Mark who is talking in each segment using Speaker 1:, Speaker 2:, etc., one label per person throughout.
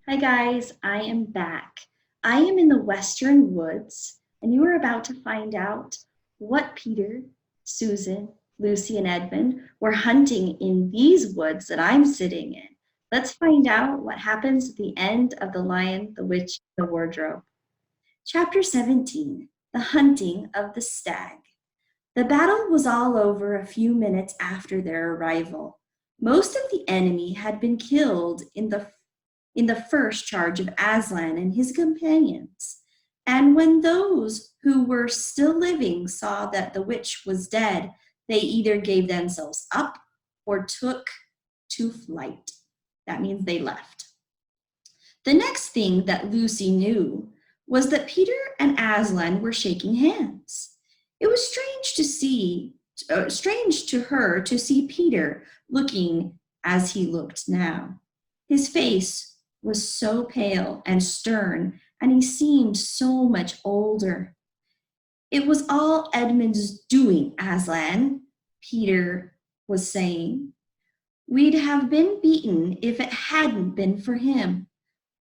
Speaker 1: Hi guys, I am back. I am in the Western Woods, and you are about to find out what Peter, Susan, Lucy, and Edmund were hunting in these woods that I'm sitting in. Let's find out what happens at the end of The Lion, the Witch, the Wardrobe. Chapter 17, The Hunting of the Stag. The battle was all over a few minutes after their arrival. Most of the enemy had been killed in the first charge of Aslan and his companions. And when those who were still living saw that the witch was dead, they either gave themselves up or took to flight. That means they left. The next thing that Lucy knew was that Peter and Aslan were shaking hands. It was strange to her to see Peter looking as he looked now. His face was so pale and stern, and he seemed so much older. It was all Edmund's doing, Aslan, Peter was saying. We'd have been beaten if it hadn't been for him.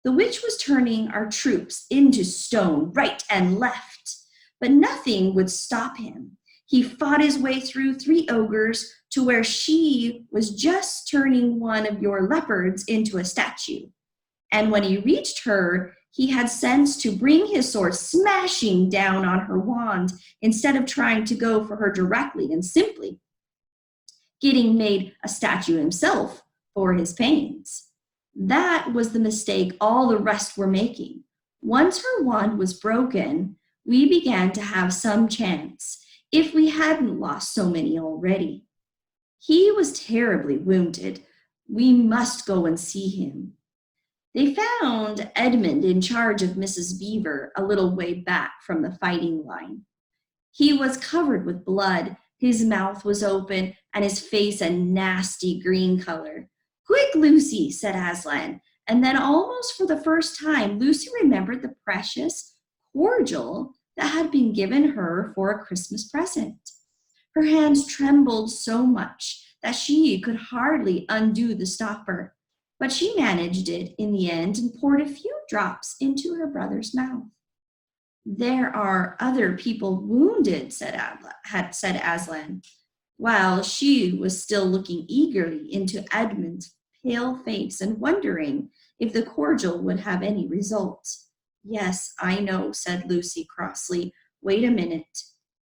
Speaker 1: The witch was turning our troops into stone right and left, but nothing would stop him. He fought his way through 3 ogres to where she was just turning one of your leopards into a statue. And when he reached her, he had sense to bring his sword smashing down on her wand instead of trying to go for her directly and simply getting made a statue himself for his pains. That was the mistake all the rest were making. Once her wand was broken, we began to have some chance, if we hadn't lost so many already. He was terribly wounded. We must go and see him. They found Edmund in charge of Mrs. Beaver a little way back from the fighting line. He was covered with blood, his mouth was open, and his face a nasty green color. Quick, Lucy, said Aslan. And then almost for the first time, Lucy remembered the precious cordial that had been given her for a Christmas present. Her hands trembled so much that she could hardly undo the stopper, but she managed it in the end and poured a few drops into her brother's mouth. There are other people wounded, said Aslan, while she was still looking eagerly into Edmund's pale face and wondering if the cordial would have any result. Yes, I know, said Lucy crossly. Wait a minute.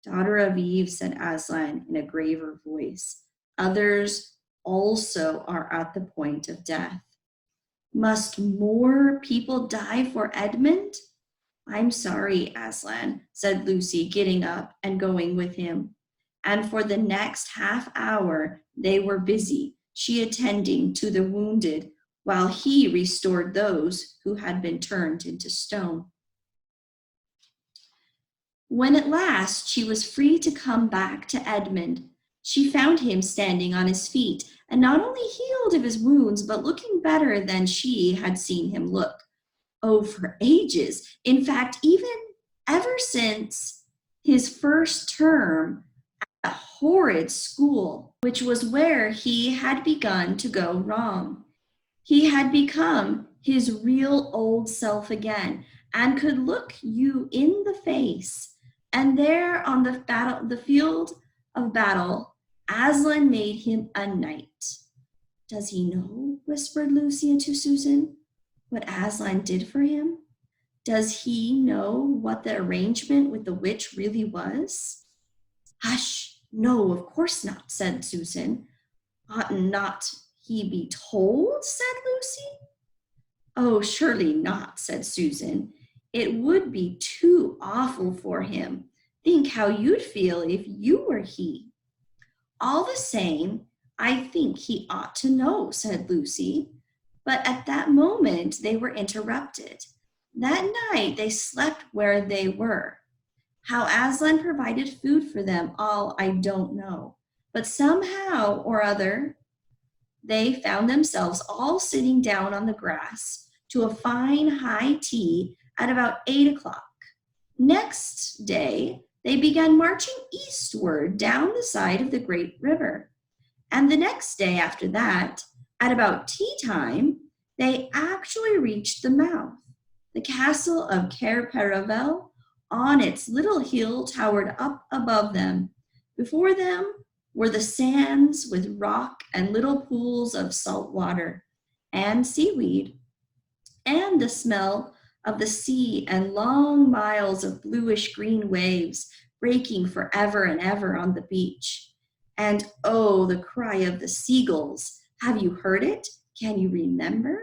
Speaker 1: Daughter of Eve, said Aslan in a graver voice. Others also are at the point of death. Must more people die for Edmund? I'm sorry, Aslan, said Lucy, getting up and going with him. And for the next half hour, they were busy, she attending to the wounded, while he restored those who had been turned into stone. When at last she was free to come back to Edmund, she found him standing on his feet, and not only healed of his wounds, but looking better than she had seen him look. Oh, for ages. In fact, even ever since his first term at a horrid school, which was where he had begun to go wrong. He had become his real old self again and could look you in the face. And there on the field of battle, Aslan made him a knight. Does he know, whispered Lucy to Susan, what Aslan did for him? Does he know what the arrangement with the witch really was? Hush, no, of course not, said Susan. Ought not he be told, said Lucy. Oh, surely not, said Susan. It would be too awful for him. Think how you'd feel if you were he. All the same, I think he ought to know, said Lucy. But at that moment they were interrupted. That night they slept where they were. How Aslan provided food for them all I don't know. But somehow or other they found themselves all sitting down on the grass to a fine high tea at about 8 o'clock. Next day they began marching eastward down the side of the great river. And the next day after that, at about tea time, they actually reached the mouth. The castle of Cair Paravel on its little hill towered up above them. Before them were the sands with rock and little pools of salt water and seaweed, and the smell of the sea and long miles of bluish green waves breaking forever and ever on the beach. And oh, the cry of the seagulls. Have you heard it? Can you remember?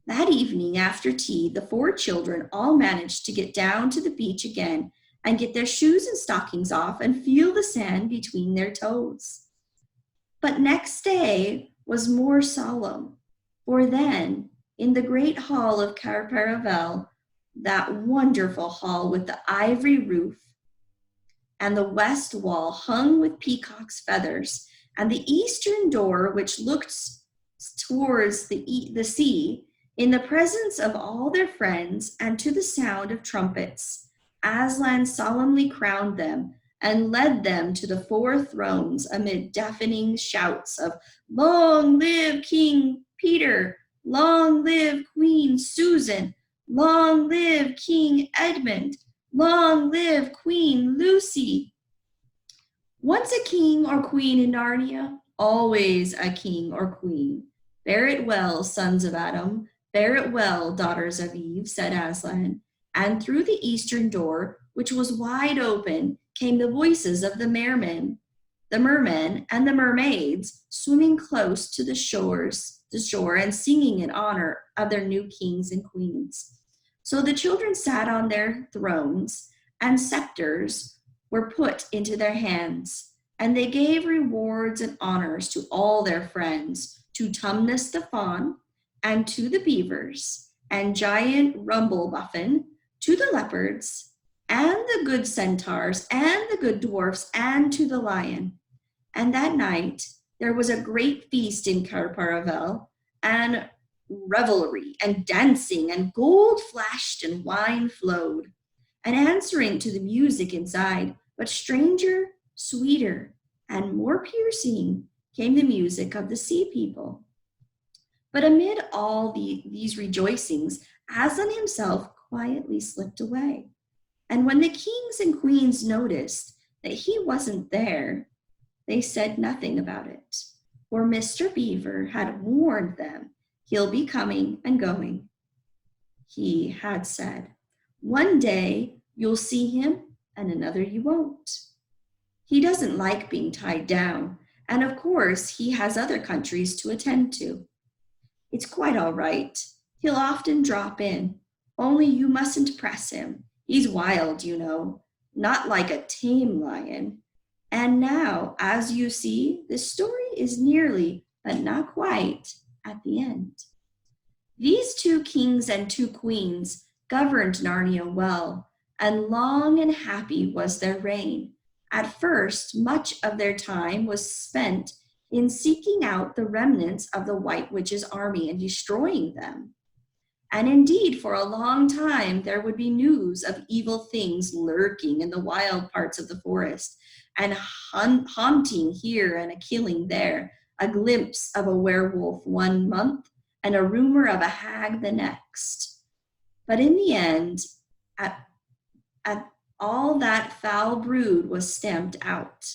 Speaker 1: That evening after tea, the 4 children all managed to get down to the beach again and get their shoes and stockings off and feel the sand between their toes. But next day was more solemn, for then, in the great hall of Cair Paravel, that wonderful hall with the ivory roof and the west wall hung with peacock's feathers, and the eastern door which looked towards the sea, in the presence of all their friends and to the sound of trumpets, Aslan solemnly crowned them and led them to the 4 thrones amid deafening shouts of "Long live King Peter! Long live Queen Susan! Long live King Edmund! Long live Queen Lucy!" Once a king or queen in Narnia, always a king or queen. Bear it well, sons of Adam. Bear it well, daughters of Eve, said Aslan. And through the eastern door, which was wide open, came the voices of the mermen and the mermaids, swimming close to the shore and singing in honor of their new kings and queens. So the children sat on their thrones, and scepters were put into their hands, and they gave rewards and honors to all their friends, to Tumnus the fawn, and to the beavers, and giant Rumblebuffin, to the leopards, and the good centaurs, and the good dwarfs, and to the lion. And that night there was a great feast in Cair Paravel, and revelry and dancing, and gold flashed and wine flowed, and answering to the music inside, but stranger, sweeter, and more piercing came the music of the sea people. But amid all these rejoicings, Aslan himself quietly slipped away. And when the kings and queens noticed that he wasn't there, they said nothing about it, for Mr. Beaver had warned them he'll be coming and going. He had said, one day you'll see him and another you won't. He doesn't like being tied down, and of course he has other countries to attend to. It's quite all right. He'll often drop in, only you mustn't press him. He's wild, you know, not like a tame lion. And now, as you see, the story is nearly, but not quite, at the end. These 2 kings and 2 queens governed Narnia well, and long and happy was their reign. At first, much of their time was spent in seeking out the remnants of the White Witch's army and destroying them. And indeed, for a long time, there would be news of evil things lurking in the wild parts of the forest, and haunting here and a killing there, a glimpse of a werewolf one month, and a rumor of a hag the next. But in the end, at all that foul brood was stamped out.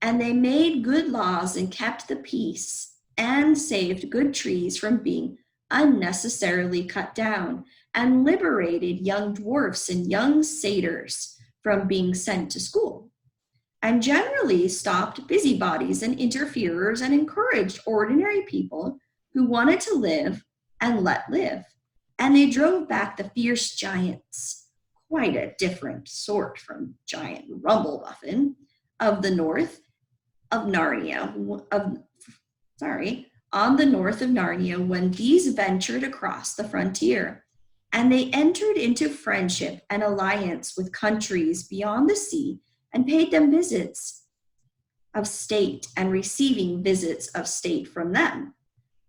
Speaker 1: And they made good laws and kept the peace and saved good trees from being unnecessarily cut down, and liberated young dwarfs and young satyrs from being sent to school, and generally stopped busybodies and interferers and encouraged ordinary people who wanted to live and let live. And they drove back the fierce giants, quite a different sort from giant Rumblebuffin of the north of Narnia, on the north of Narnia when these ventured across the frontier. And they entered into friendship and alliance with countries beyond the sea and paid them visits of state and receiving visits of state from them.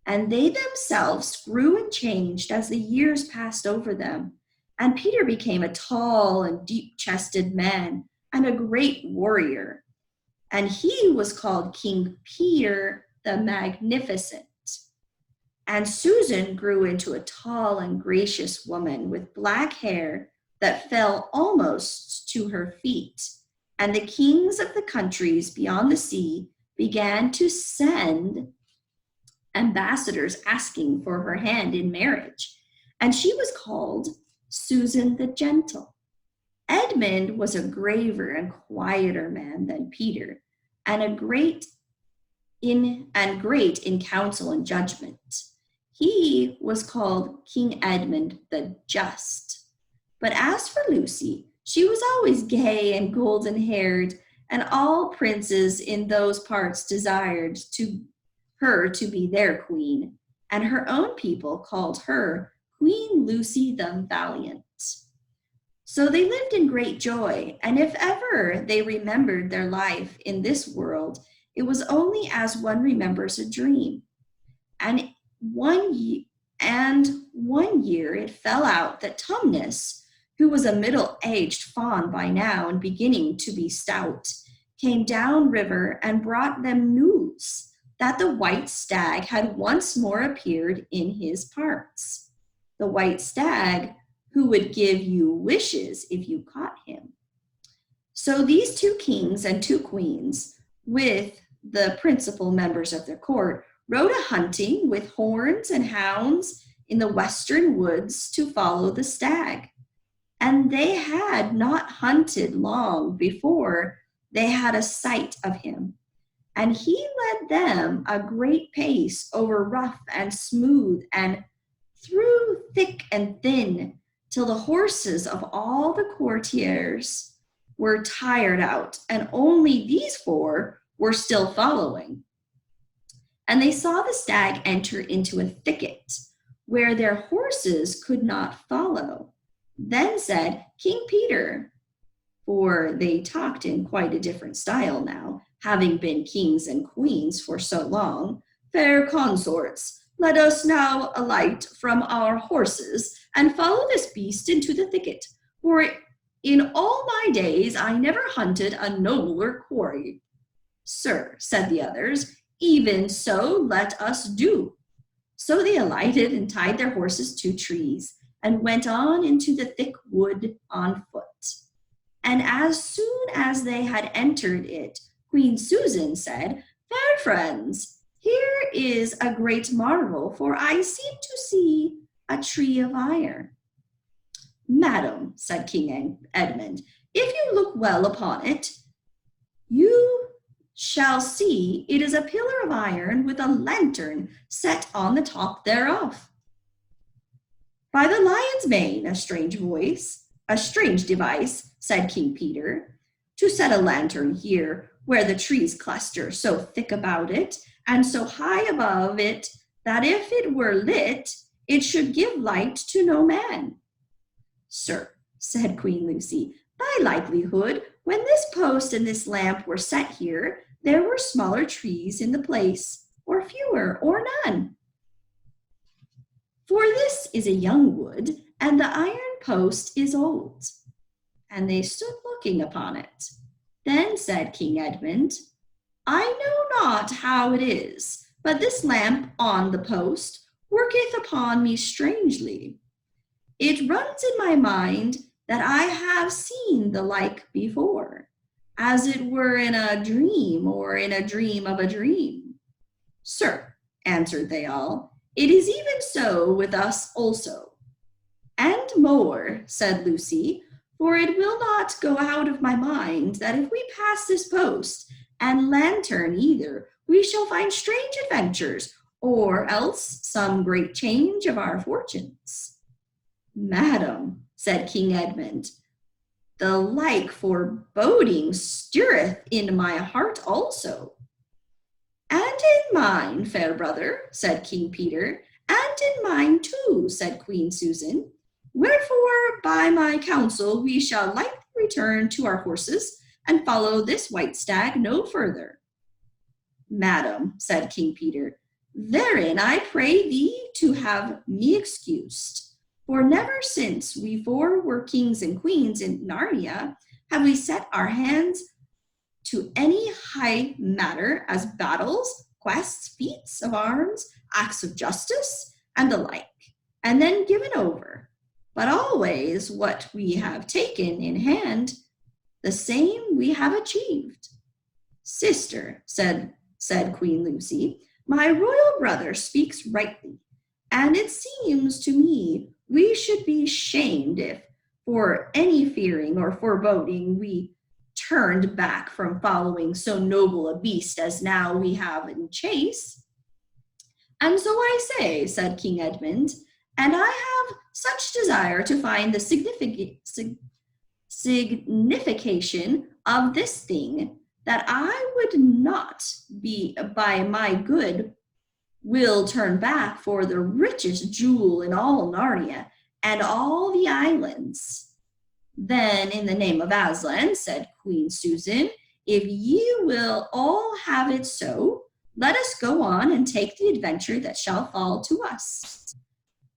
Speaker 1: And they themselves grew and changed as the years passed over them. And Peter became a tall and deep-chested man and a great warrior. And he was called King Peter the Magnificent. And Susan grew into a tall and gracious woman with black hair that fell almost to her feet. And the kings of the countries beyond the sea began to send ambassadors asking for her hand in marriage. And she was called Susan the Gentle. Edmund was a graver and quieter man than Peter, and great in counsel and judgment. He was called King Edmund the Just. But as for Lucy, she was always gay and golden-haired, and all princes in those parts desired her to be their queen, and her own people called her Queen Lucy the Valiant. So they lived in great joy, and if ever they remembered their life in this world, it was only as one remembers a dream. And one year it fell out that Tumnus, who was a middle-aged faun by now and beginning to be stout, came down river and brought them news that the white stag had once more appeared in his parts. The white stag who would give you wishes if you caught him. So these 2 kings and 2 queens, with the principal members of their court, rode a hunting with horns and hounds in the western woods to follow the stag. And they had not hunted long before they had a sight of him. And he led them a great pace over rough and smooth and through thick and thin, till the horses of all the courtiers were tired out, and only these 4 were still following. And they saw the stag enter into a thicket where their horses could not follow. Then said King Peter, for they talked in quite a different style now, having been kings and queens for so long, fair consorts, let us now alight from our horses and follow this beast into the thicket, for in all my days I never hunted a nobler quarry. Sir, said the others, even so let us do. So they alighted and tied their horses to trees and went on into the thick wood on foot. And as soon as they had entered it, Queen Susan said, Fair friends, here is a great marvel, for I seem to see a tree of iron. Madam, said King Edmund, if you look well upon it, you shall see it is a pillar of iron with a lantern set on the top thereof. By the lion's mane, a strange device, said King Peter, to set a lantern here where the trees cluster so thick about it and so high above it that if it were lit, it should give light to no man. Sir, said Queen Lucy, by likelihood, when this post and this lamp were set here, there were smaller trees in the place, or fewer, or none. For this is a young wood, and the iron post is old. And they stood looking upon it. Then said King Edmund, I know not how it is, but this lamp on the post worketh upon me strangely. It runs in my mind that I have seen the like before, as it were in a dream or in a dream of a dream. Sir, answered they all, it is even so with us also. And more, said Lucy, for it will not go out of my mind that if we pass this post and lantern either, we shall find strange adventures, or else some great change of our fortunes. Madam, said King Edmund, the like foreboding stirreth in my heart also. And in mine, fair brother, said King Peter, and in mine too, said Queen Susan. Wherefore, by my counsel, we shall lightly return to our horses and follow this white stag no further. Madam, said King Peter, therein I pray thee to have me excused, for never since we 4 were kings and queens in Narnia have we set our hands to any high matter as battles, quests, feats of arms, acts of justice, and the like, and then given over. But always what we have taken in hand, the same we have achieved. Sister, said Queen Lucy, my royal brother speaks rightly, and it seems to me we should be shamed if, for any fearing or foreboding, we turned back from following so noble a beast as now we have in chase. And so I say, said King Edmund, and I have such desire to find the signification of this thing that I would not be by my good will turn back for the richest jewel in all Narnia and all the islands. Then, in the name of Aslan, said Queen Susan, if ye will all have it so, let us go on and take the adventure that shall fall to us.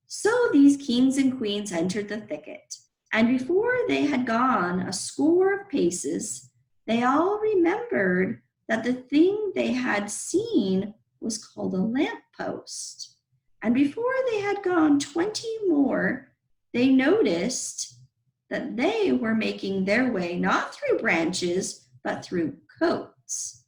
Speaker 1: So these kings and queens entered the thicket, and before they had gone a score of paces, they all remembered that the thing they had seen was called a lamppost. And before they had gone 20 more, they noticed that they were making their way not through branches, but through coats.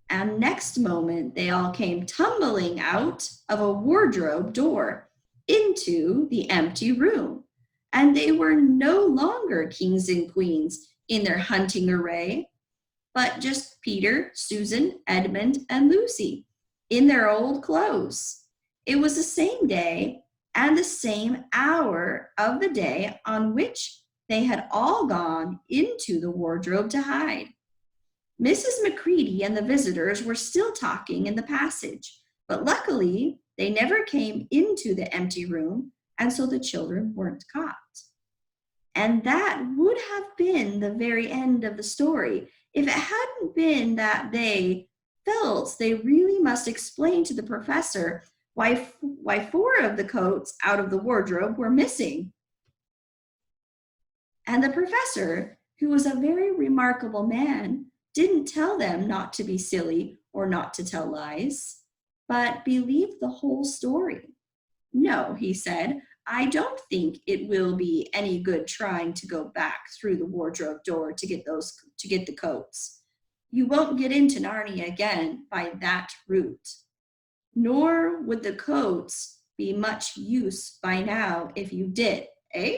Speaker 1: And next moment, they all came tumbling out of a wardrobe door into the empty room. And they were no longer kings and queens in their hunting array, but just Peter, Susan, Edmund, and Lucy in their old clothes. It was the same day and the same hour of the day on which they had all gone into the wardrobe to hide. Mrs. Macready and the visitors were still talking in the passage, but luckily they never came into the empty room, and so the children weren't caught. And that would have been the very end of the story if it hadn't been that they felt they really must explain to the professor why 4 of the coats out of the wardrobe were missing. And the professor, who was a very remarkable man, didn't tell them not to be silly or not to tell lies, but believed the whole story. No, he said, I don't think it will be any good trying to go back through the wardrobe door to get the coats. You won't get into Narnia again by that route. Nor would the coats be much use by now if you did, eh?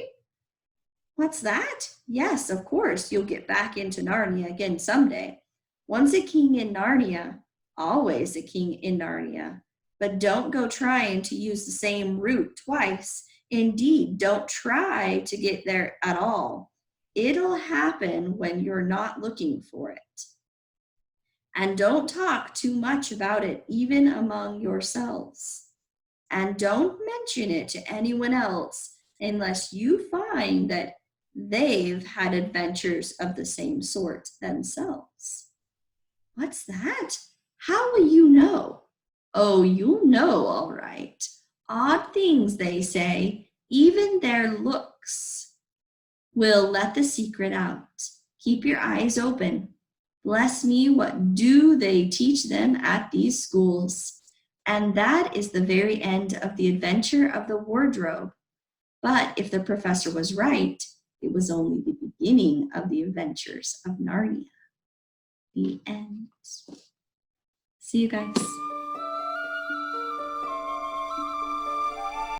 Speaker 1: What's that? Yes, of course, you'll get back into Narnia again someday. Once a king in Narnia, always a king in Narnia. But don't go trying to use the same route twice. Indeed, don't try to get there at all. It'll happen when you're not looking for it. And don't talk too much about it, even among yourselves. And don't mention it to anyone else unless you find that they've had adventures of the same sort themselves. What's that? How will you know? Oh, you'll know, all right. Odd things, they say, even their looks will let the secret out. Keep your eyes open. Bless me, what do they teach them at these schools? And that is the very end of the adventure of the wardrobe. But if the professor was right, it was only the beginning of the adventures of Narnia. The end. See you guys.